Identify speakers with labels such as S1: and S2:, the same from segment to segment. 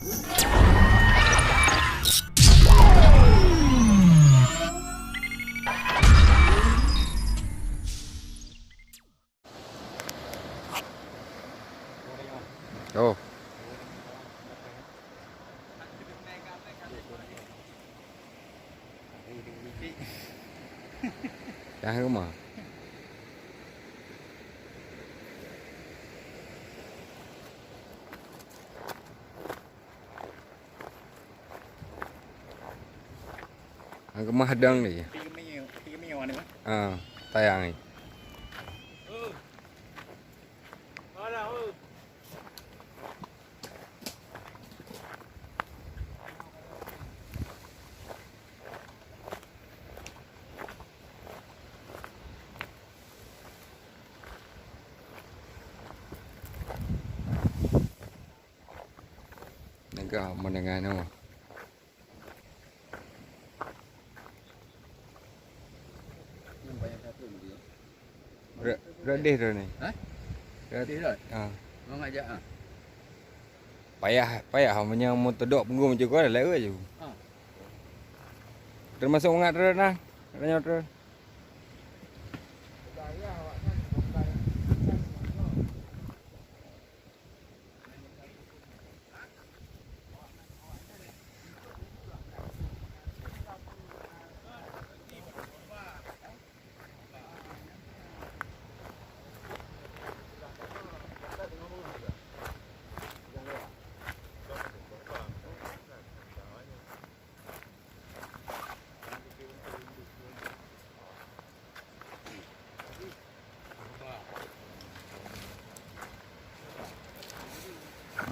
S1: Oh. Jangan rumah. Rumah hadang ni.
S2: 3 minggu ni kan.
S1: Tayang ni. Negah mendengar nama. Radih dah ni.
S2: Ha? Radih dah. Orang ajak ah.
S1: Payah punya motor dok punggung macam kau dah lewat je. Termasuk mengat terus nah. Katanya terus.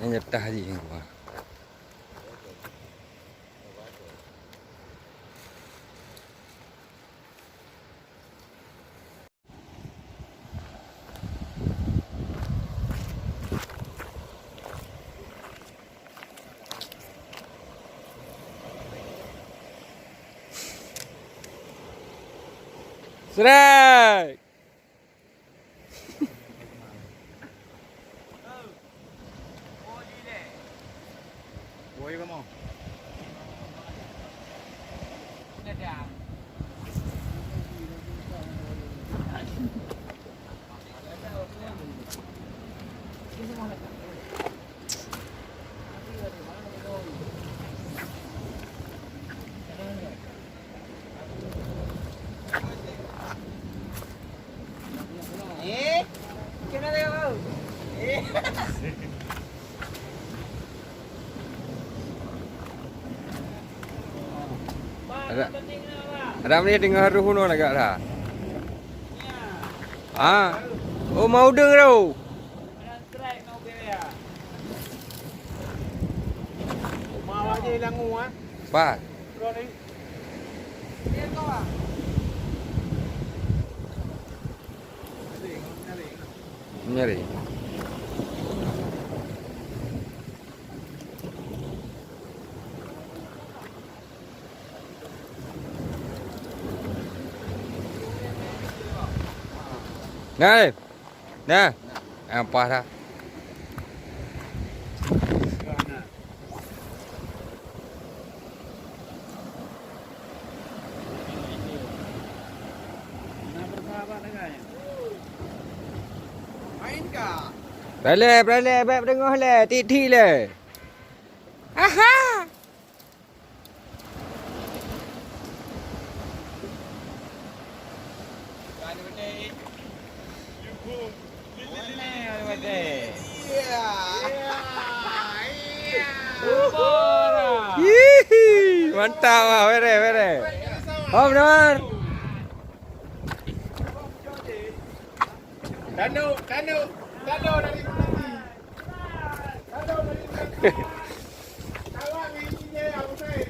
S1: Ini nyetah je gua. Strike!
S2: Boy kamu.
S1: Ada ni tengah ruhuno agak dah. Oh mau deng tau.
S2: Mau aja langu ah.
S1: Ba. Nyari. Nah, nah, apa dah?
S2: Main kah?
S1: Beralih, baik tengah le, titi le. Aha. Mantap ah, vere. Oh benar.
S2: Kano dari nanti. Kano dari nanti. Kawan ini aku saya.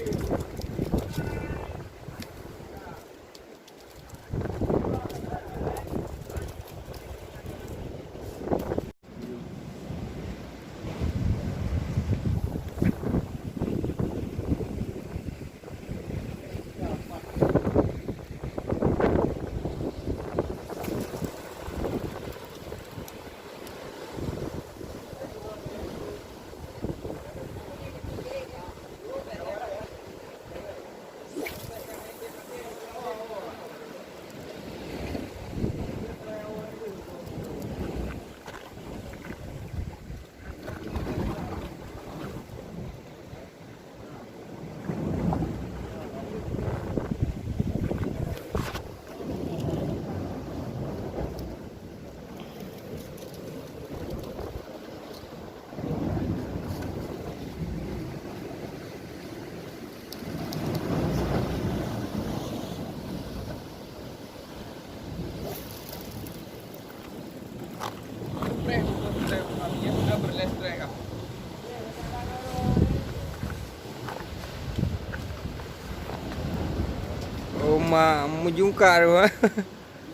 S1: menjungkar tu.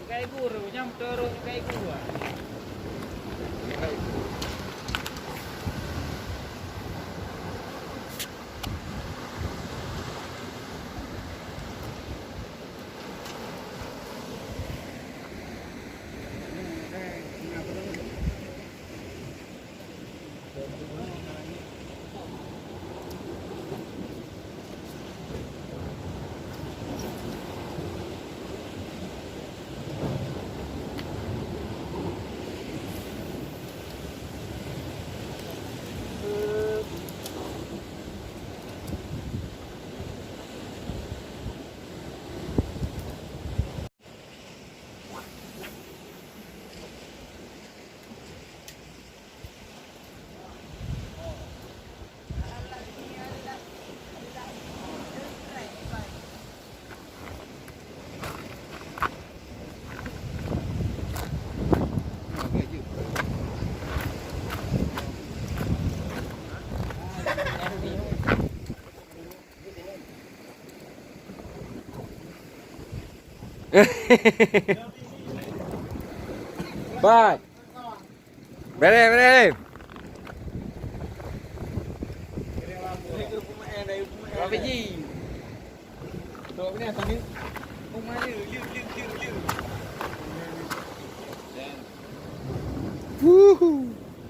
S3: Kai guru nyam terus kai guru.
S1: Bat. Bere.
S3: Berapa ji? Tok ni atas ni. Rumah dia liu.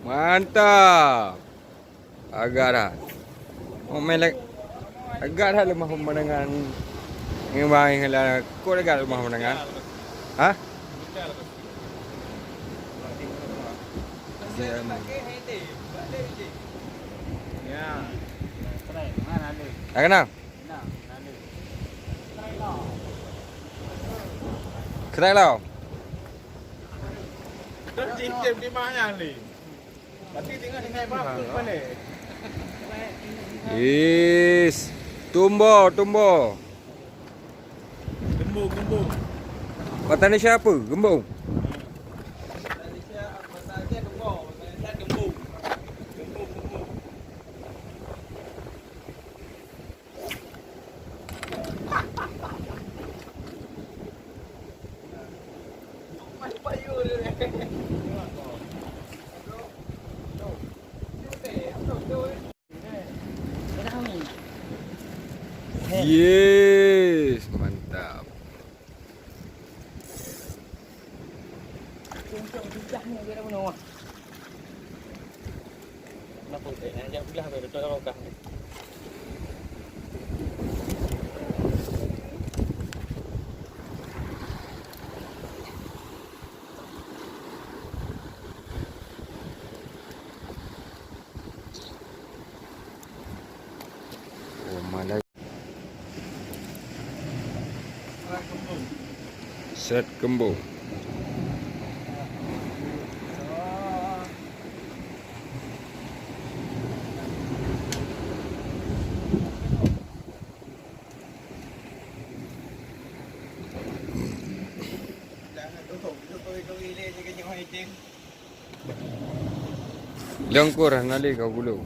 S1: Mantap. Agak dah. Melek. Agak dah lemah pemandangan. Ini bang yang kau agak lemah pemandangan. Ha?
S3: Ya. Mana ada?
S1: Tak kenal? Kedai lau.
S2: Cincin di mana ni? Tapi tinggal di mana?
S1: Yes. Tumbo.
S2: Gembung.
S1: Kata ni siapa? Gembung. Yes, mantap.
S3: Kenapa? Jangan belah betul rokah.
S1: Oh, mana? Set gembung. Lengkur nali kau gulu.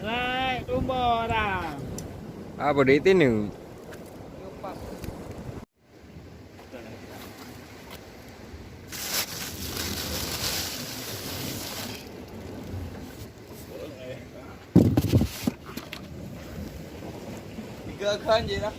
S3: Lai, tumbo dah.
S1: Apa dia tinu?
S3: Tiga kan je lah.